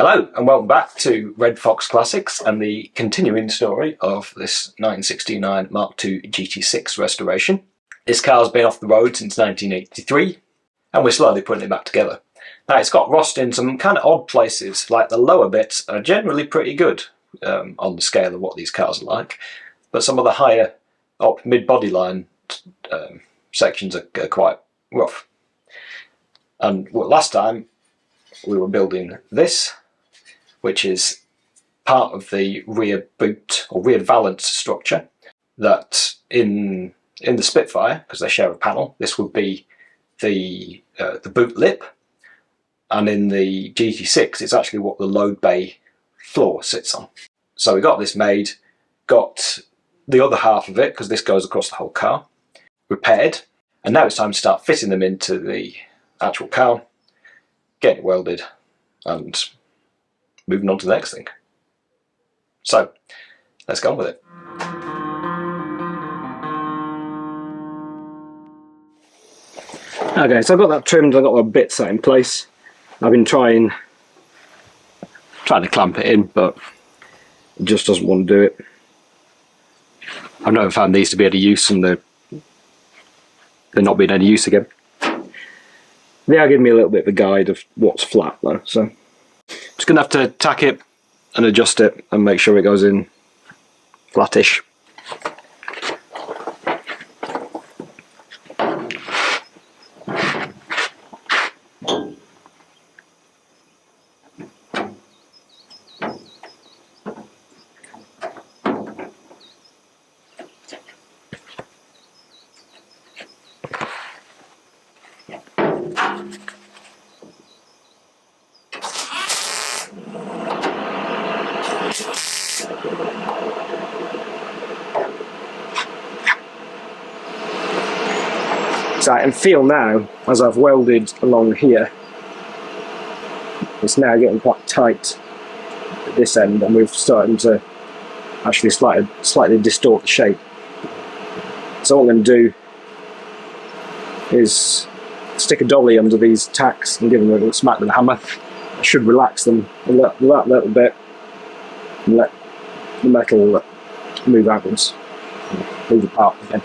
Hello and welcome back to Red Fox Classics and the continuing story of this 1969 Mark II GT6 restoration. This car's been off the road since 1983 and we're slowly putting it back together. Now it's got rust in some kind of odd places, like the lower bits are generally pretty good on the scale of what these cars are like, but some of the higher up mid-body line sections are quite rough. And last time we were building this, which is part of the rear boot or rear valance structure that in the Spitfire, because they share a panel, this would be the boot lip, and in the GT6 it's actually what the load bay floor sits on. So we got this made, got the other half of it, because this goes across the whole car, repaired, and now it's time to start fitting them into the actual car, getting it welded and moving on to the next thing. So let's go on with it. Okay, so I've got that trimmed, I've got my bit set in place. I've been trying to clamp it in, but it just doesn't want to do it. I've never found these to be any use, and they're not being any use again. They are giving me a little bit of a guide of what's flat though, so just going to have to tack it and adjust it and make sure it goes in flattish. So I can feel now, as I've welded along here, it's now getting quite tight at this end, and we're starting to actually slightly distort the shape. So what I'm going to do is stick a dolly under these tacks and give them a little smack with a hammer. I should relax them a little bit and let the metal move outwards, move apart again.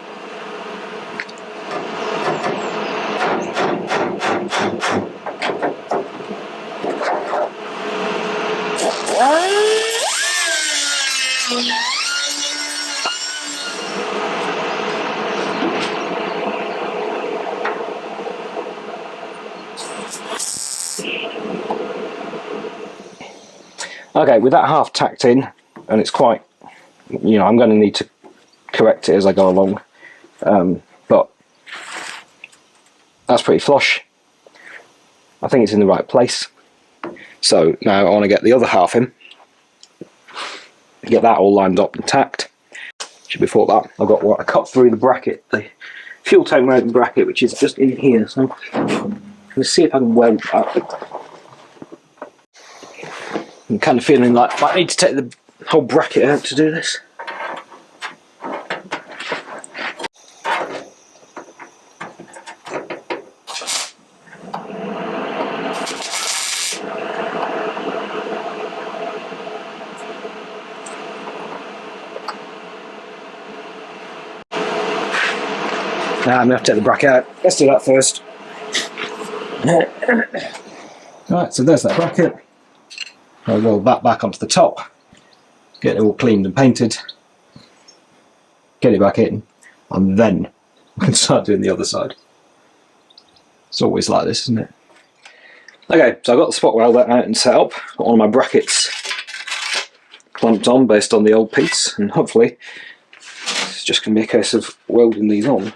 Okay, with that half tacked in, and it's quite, you know, I'm going to need to correct it as I go along, but that's pretty flush. I think it's in the right place. So now I want to get the other half in, get that all lined up and tacked. Before that, I've got what I cut through the bracket, the fuel tank mounting bracket, which is just in here. So I'm going to see if I can weld that. I'm kind of feeling like I need to take the whole bracket out to do this. Now I'm going to have to take the bracket out. Let's do that first. Right, so there's that bracket. I'll roll that back onto the top, get it all cleaned and painted, get it back in, and then we can start doing the other side. It's always like this, isn't it? Okay, so I've got the spot welder out and set up, got all my brackets clamped on based on the old piece, and hopefully it's just going to be a case of welding these on.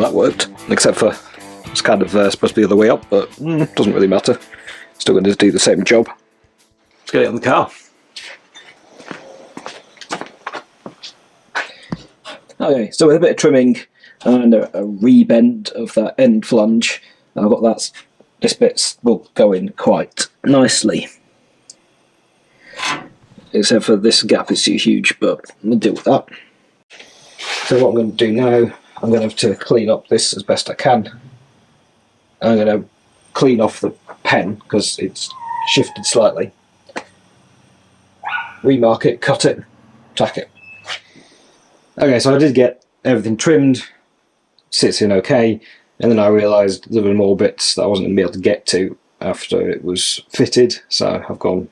Well, that worked, except for it's kind of supposed to be the other way up, but doesn't really matter. Still going to do the same job. Let's get it on the car. Okay, so with a bit of trimming and a rebend of that end flange, I've got that. This bit's will go in quite nicely. Except for this gap is too huge, but we'll deal with that. So what I'm going to do now, I'm going to have to clean up this as best I can. I'm going to clean off the pen because it's shifted slightly. Remark it, cut it, tack it. Okay, so I did get everything trimmed, sits in okay, and then I realised there were more bits that I wasn't going to be able to get to after it was fitted, so I've gone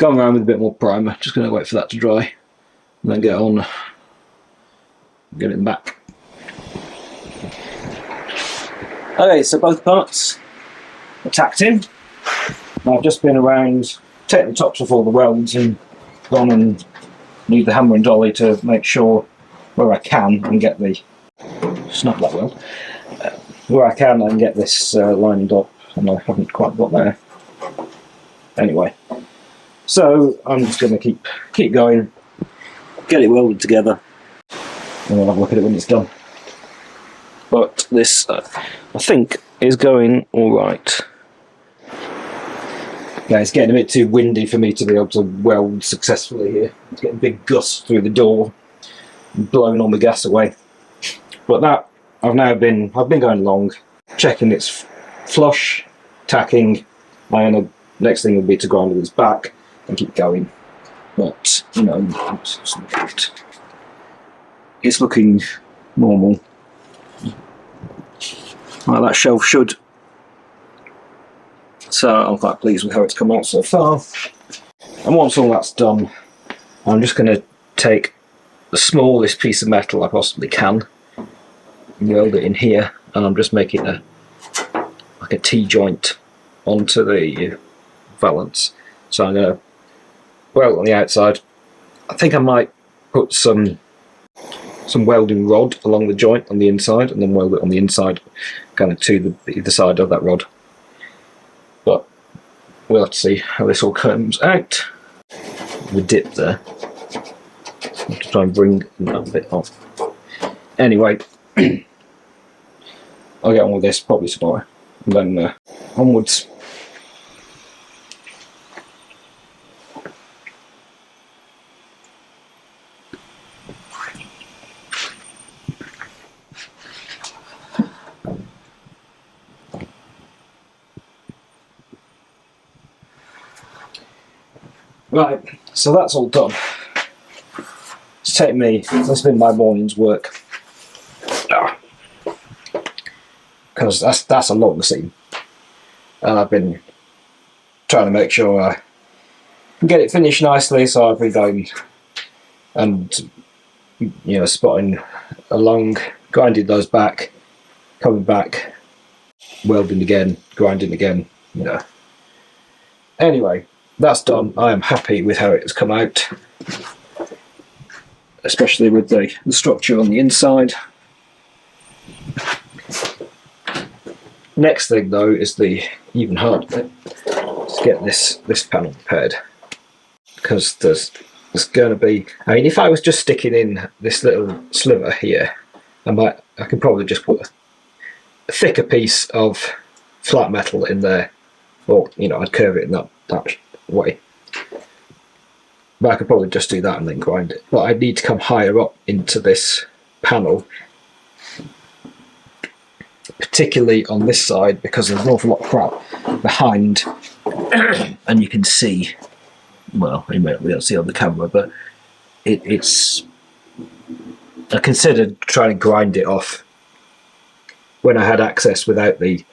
around with a bit more primer. Just going to wait for that to dry and then get on, get it back. Okay, so both parts are tacked in. I've just been around, taking the tops off all the welds and gone and need the hammer and dolly to make sure where I can and get the, snap that weld, where I can and get this lined up, and I haven't quite got there. Anyway, so I'm just going to keep going, get it welded together, and we'll have a look at it when it's done. But this, I think, is going alright. Yeah, it's getting a bit too windy for me to be able to weld successfully here. It's getting big gusts through the door, and blowing all the gas away. But that, I've been going along, checking it's flush, tacking, and the next thing will be to grind this back and keep going. But, you know, it's looking normal. Well, that shelf should. So I'm quite pleased with how it's come out so far. And once all that's done, I'm just going to take the smallest piece of metal I possibly can, weld it in here, and I'm just making like a T-joint onto the valance. So I'm going to weld on the outside. I think I might put some welding rod along the joint on the inside, and then weld it on the inside, kind of to either side of that rod. But we'll have to see how this all comes out. The dip there. I have to try and bring that bit off. Anyway, I'll get on with this probably tomorrow, and then onwards. Right, so that's all done. It's taken me, that's been my morning's work. Because that's a long seam. And I've been trying to make sure I can get it finished nicely, so I've been going and, you know, spotting along, grinding those back, coming back, welding again, grinding again, you know. Anyway, that's done. I am happy with how it has come out, especially with the structure on the inside. Next thing though is the even harder bit, to get this panel repaired, because there's going to be, I mean, if I was just sticking in this little sliver here, I could probably just put a thicker piece of flat metal in there, or, you know, I'd curve it in that way. But I could probably just do that and then grind it. But I'd need to come higher up into this panel, particularly on this side, because there's an awful lot of crap behind, and you can see, well, you might be able to see on the camera, but it's, I considered trying to grind it off when I had access without the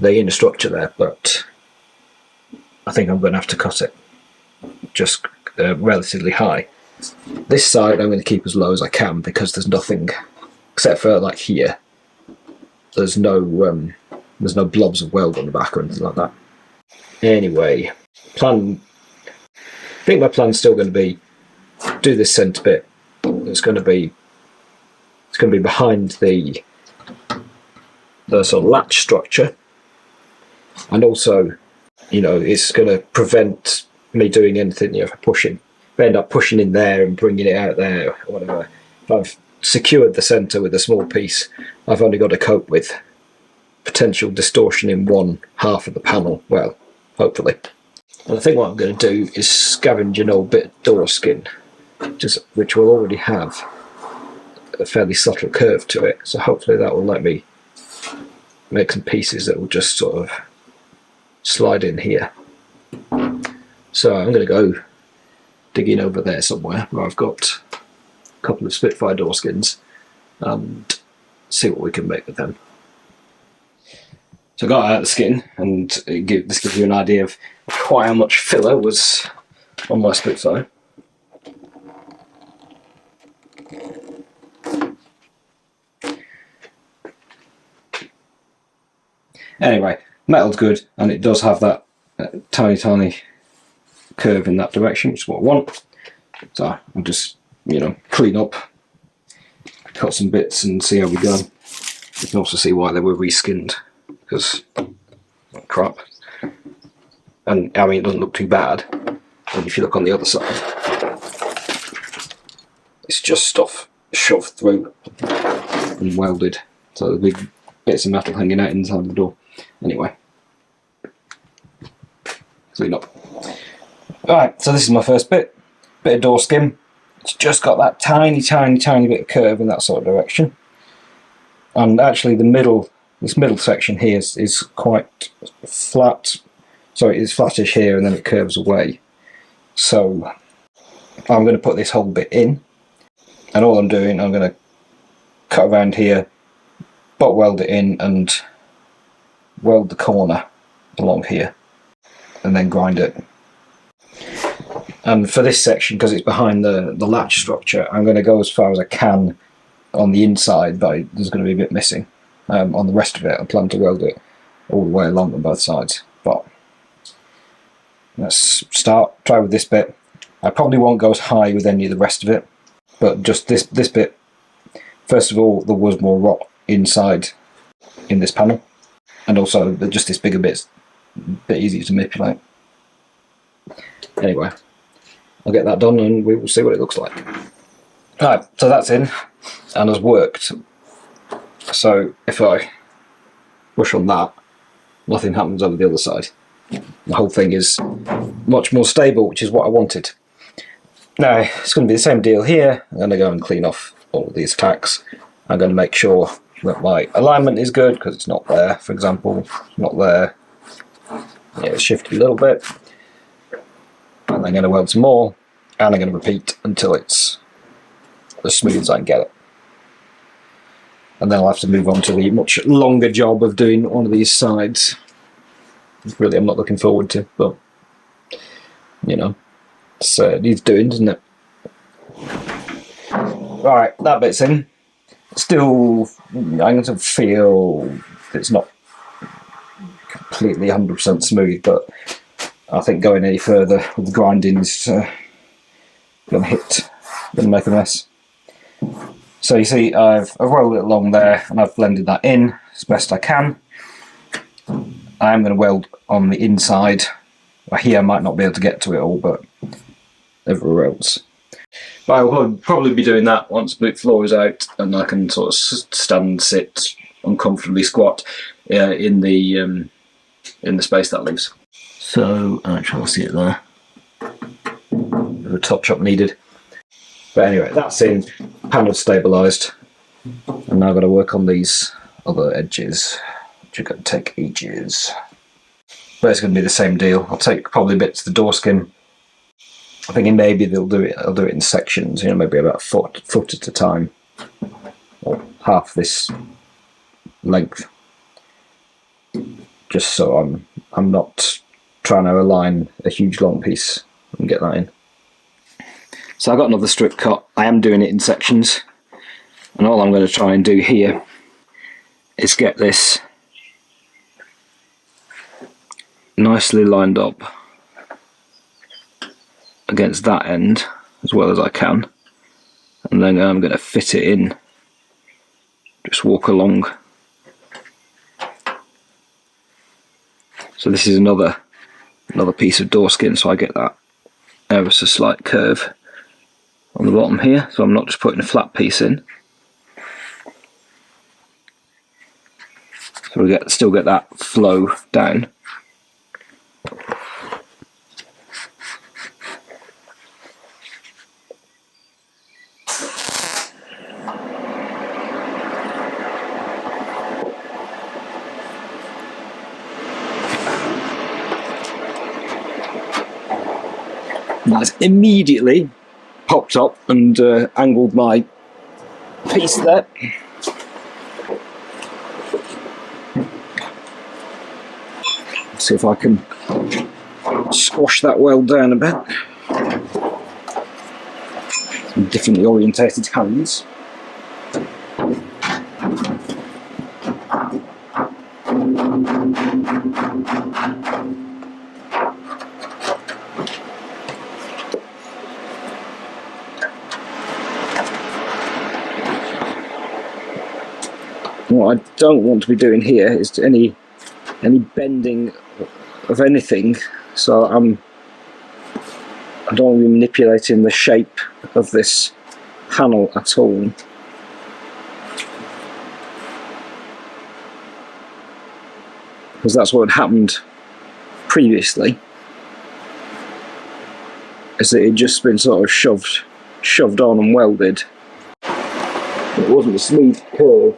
inner structure there, but I think I'm going to have to cut it just relatively high. This side I'm going to keep as low as I can, because there's nothing except for like here. There's no blobs of weld on the back or anything like that. Anyway, I think my plan's still going to be do this centre bit. It's going to be behind the the sort of latch structure, and also, you know, it's going to prevent me doing anything. You know, if I end up pushing in there and bringing it out there or whatever, if I've secured the centre with a small piece, I've only got to cope with potential distortion in one half of the panel, well, hopefully. And I think what I'm going to do is scavenge an old bit of door skin, which will already have a fairly subtle curve to it, so hopefully that will let me make some pieces that will just sort of slide in here. So I'm going to go digging over there somewhere where I've got a couple of Spitfire door skins and see what we can make with them. So I got out the skin, and this gives you an idea of quite how much filler was on my Spitfire. Anyway, metal's good, and it does have that tiny curve in that direction, which is what I want. So I'll just, you know, clean up, cut some bits and see how we go. You can also see why they were reskinned, because crap. And I mean, it doesn't look too bad. And if you look on the other side, it's just stuff shoved through and welded. So the big bits of metal hanging out inside the door. Anyway, clean up. Alright, so this is my first bit of door skin. It's just got that tiny bit of curve in that sort of direction. And actually this middle section here is quite flat. Sorry, it's flattish here and then it curves away. So I'm going to put this whole bit in, and all I'm doing, I'm going to cut around here, butt weld it in and weld the corner along here, and then grind it. And for this section, because it's behind the latch structure, I'm going to go as far as I can on the inside, but there's going to be a bit missing. On the rest of it, I plan to weld it all the way along on both sides. But let's try with this bit. I probably won't go as high with any of the rest of it, but just this bit. First of all, there was more rot inside in this panel, and also just this bigger bit's a bit easier to manipulate. Anyway, I'll get that done and we will see what it looks like. Alright, so that's in and has worked. So if I push on that, nothing happens over the other side. The whole thing is much more stable, which is what I wanted. Now, it's going to be the same deal here. I'm going to go and clean off all of these tacks. I'm going to make sure that my alignment is good, because it's not there, for example. It's not there. Yeah, it's shifted a little bit. And I'm going to weld some more, and I'm going to repeat until it's as smooth as I can get it. And then I'll have to move on to the much longer job of doing one of these sides. Really, I'm not looking forward to, but you know, it needs doing, doesn't it? Alright, that bit's in. Still, I'm going to feel it's not completely 100% smooth, but I think going any further with the grinding is going to make a mess. So you see, I've welded it along there, and I've blended that in as best I can. I am going to weld on the inside. Here I might not be able to get to it all, but everywhere else. But I will probably be doing that once the boot floor is out, and I can sort of stand, sit, uncomfortably squat in the space that leaves. So actually, I'll see it there. A touch-up needed. But anyway, that's in. Panel's stabilised, and now I've got to work on these other edges, which are going to take ages. But it's going to be the same deal. I'll take probably bits of the door skin. I'm thinking maybe I'll do it in sections, you know, maybe about a foot at a time, or half this length, just so I'm not trying to align a huge long piece and get that in. So I've got another strip cut. I am doing it in sections, and all I'm going to try and do here is get this nicely lined up against that end as well as I can, and then I'm going to fit it in, just walk along So this is another piece of door skin, so I get that ever so slight curve on the bottom here, so I'm not just putting a flat piece in. So we still get that flow down. That's immediately popped up and angled my piece there. See if I can squash that weld down a bit. Some differently orientated hands. What I don't want to be doing here is any bending of anything, so I don't want to be manipulating the shape of this panel at all. Because that's what had happened previously, is that it just been sort of shoved on and welded. It wasn't a smooth curve.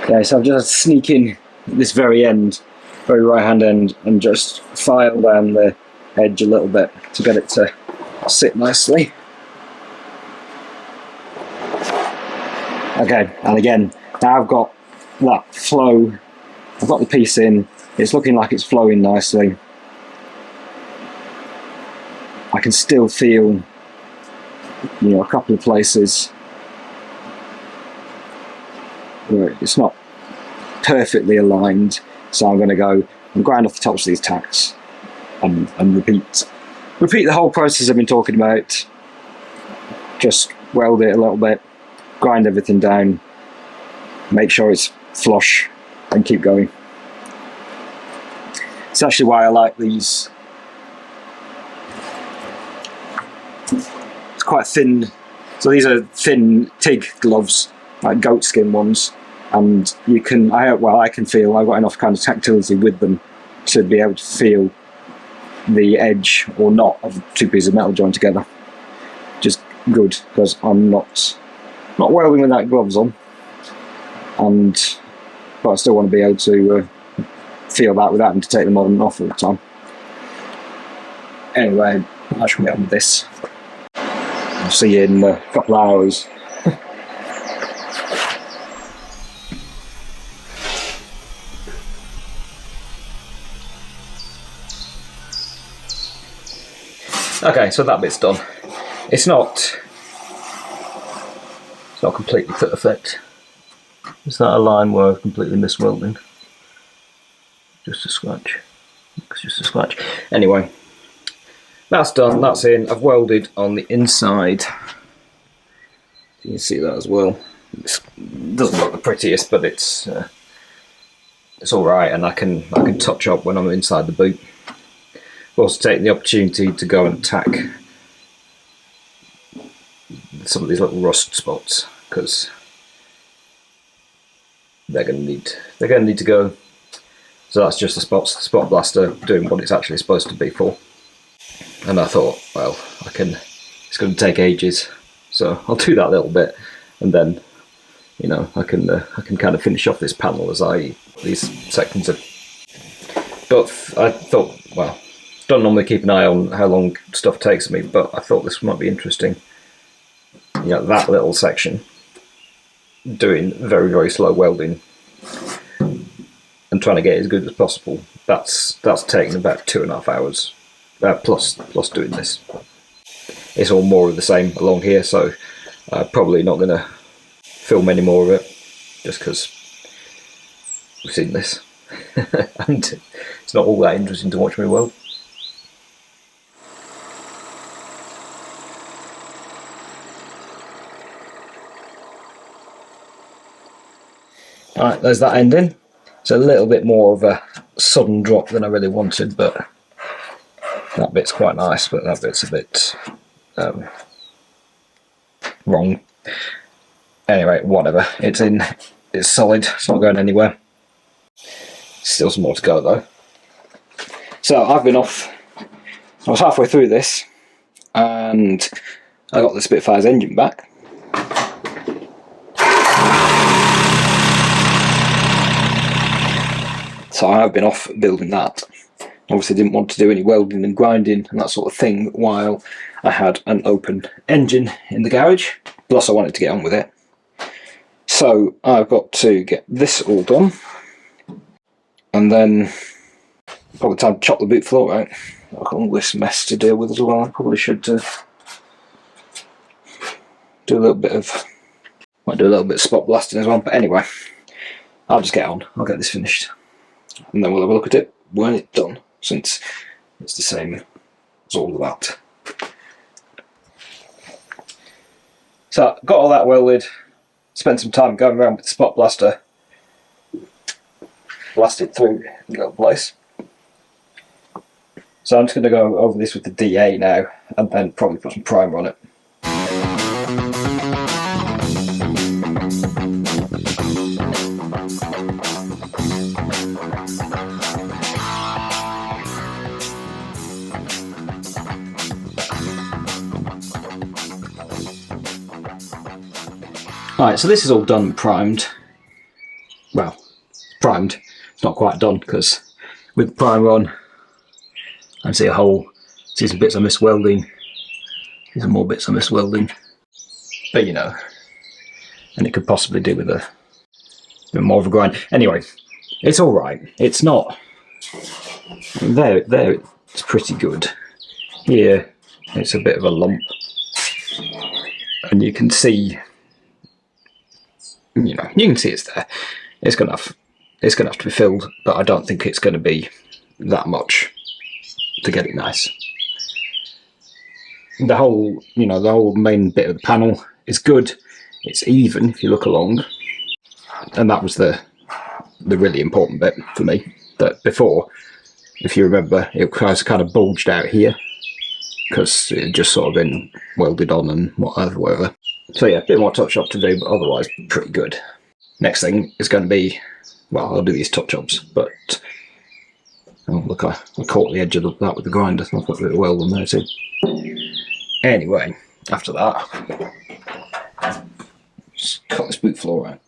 Okay, so I've just sneak in this very end, very right hand end, and just file down the edge a little bit to get it to sit nicely. Okay, and again, now I've got that flow, I've got the piece in, it's looking like it's flowing nicely. I can still feel, a couple of places where it's not perfectly aligned, so I'm going to go and grind off the tops of these tacks and repeat the whole process I've been talking about. Just weld it a little bit, grind everything down, make sure it's flush, and keep going. It's actually why I like these. It's quite thin, so these are thin TIG gloves, like goat skin ones, and I can feel, I've got enough kind of tactility with them to be able to feel the edge or not of two pieces of metal joined together. Just good, because I'm not welding without gloves on, but I still want to be able to feel that without having to take them on and off all the time. Anyway, I should get on with this. I'll see you in a couple of hours. Okay, so that bit's done. It's not completely perfect. Is that a line where I've completely missed welding? Just a scratch. It's just a scratch. Anyway, that's done, that's in. I've welded on the inside. You can see that as well. It doesn't look the prettiest, but it's alright, and I can touch up when I'm inside the boot. I've also taken the opportunity to go and tack some of these little rust spots, because they're going to need to go. So that's just the spot blaster doing what it's actually supposed to be for. And I thought, well, it's going to take ages, so I'll do that little bit, and then, I can kind of finish off this panel as these sections are. But I thought, well, don't normally keep an eye on how long stuff takes me, but I thought this might be interesting. That little section, doing very, very slow welding and trying to get it as good as possible. That's taken about 2.5 hours plus doing this. It's all more of the same along here, so probably not going to film any more of it, just because we've seen this and it's not all that interesting to watch me weld. Alright, there's that ending. It's a little bit more of a sudden drop than I really wanted, but that bit's quite nice, but that bit's a bit wrong. Anyway, whatever. It's in, it's solid, it's not going anywhere. Still some more to go though. So I've been off, I was halfway through this and I got the Spitfire's engine back. So I have been off building that. Obviously didn't want to do any welding and grinding and that sort of thing while I had an open engine in the garage. Plus I wanted to get on with it. So I've got to get this all done. And then probably time to chop the boot floor out. I've got all this mess to deal with as well. I probably should do a little bit of, might do a little bit of spot blasting as well. But anyway, I'll just get on. I'll get this finished. And then we'll have a look at it when it's done, since it's the same as all of that. So got all that welded, spent some time going around with the spot blaster, blasted through the little place. So I'm just going to go over this with the DA now, and then probably put some primer on it. Alright, so this is all done and primed. Well, primed. It's not quite done because with the primer on, I see a hole. See some bits I missed welding. See some more bits I missed welding. But you know, and it could possibly do with a bit more of a grind. Anyway, it's alright. It's not. There, it's pretty good. Here, it's a bit of a lump. And you can see, you know, you can see it's there. It's gonna have to be filled, but I don't think it's gonna be that much to get it nice. The whole, you know, the whole main bit of the panel is good. It's even if you look along, and that was the really important bit for me. That before, if you remember, it was kind of bulged out here because it had just sort of been welded on and whatever. So yeah, a bit more touch up to do, but otherwise pretty good. Next thing is going to be, well, I'll do these touch-ups, but oh look, I caught the edge of that with the grinder, so I've got a bit of weld on there too. Anyway, after that, just cut this boot floor out.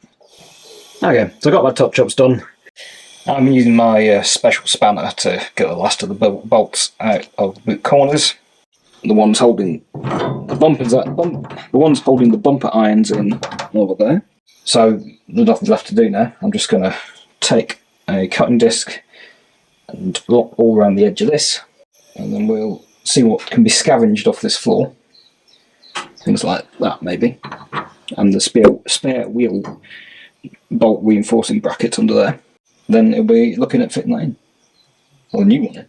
Okay, so I got my touch-ups done. I'm using my special spanner to get the last of the bolts out of the boot corners. The ones holding the bumpers, the ones holding the bumper irons in over there. So there's nothing left to do now. I'm just going to take a cutting disc and lock all around the edge of this, and then we'll see what can be scavenged off this floor. Things like that maybe, and the spare wheel bolt reinforcing bracket under there. Then it'll be looking at fitting that in, or a new one in.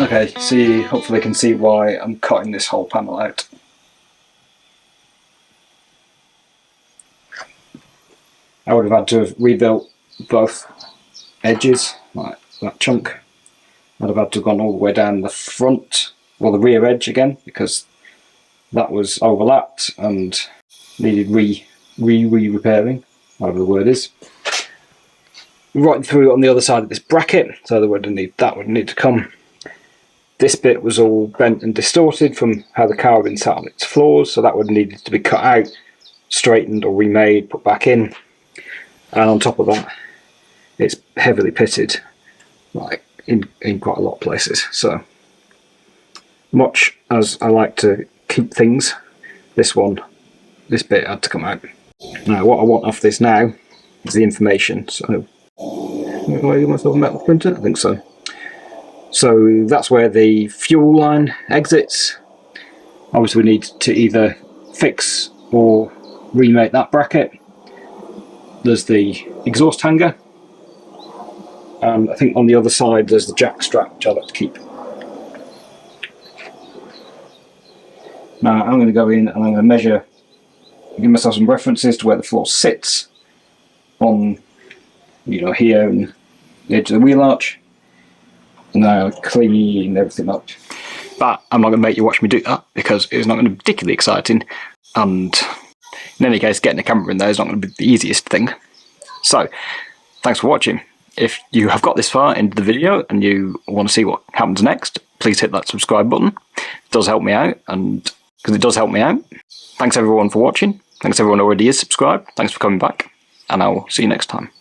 Okay, see, hopefully you can see why I'm cutting this whole panel out. I would have had to have rebuilt both edges, like that chunk. I'd have had to have gone all the way down the front, or the rear edge again, because that was overlapped and needed repairing, whatever the word is. Right through on the other side of this bracket, so that would need to come. This bit was all bent and distorted from how the car had been sat on its floors, so that would have needed to be cut out, straightened or remade, put back in. And on top of that, it's heavily pitted, like in quite a lot of places. So much as I like to keep things, this bit had to come out. Now what I want off this now is the information. So do I give myself a metal printer? I think so. So that's where the fuel line exits. Obviously we need to either fix or remake that bracket. There's the exhaust hanger, and I think on the other side there's the jack strap, which I like to keep. Now I'm going to go in and I'm going to measure, give myself some references to where the floor sits on, you know, here and the edge of the wheel arch, and then I'll clean everything up. But I'm not going to make you watch me do that because it's not going to be particularly exciting, and in any case getting a camera in there is not going to be the easiest thing. So thanks for watching. If you have got this far into the video and you want to see what happens next, please hit that subscribe button. It does help me out, and because it does help me out. Thanks everyone for watching. Thanks everyone who already is subscribed. Thanks for coming back, and I will see you next time.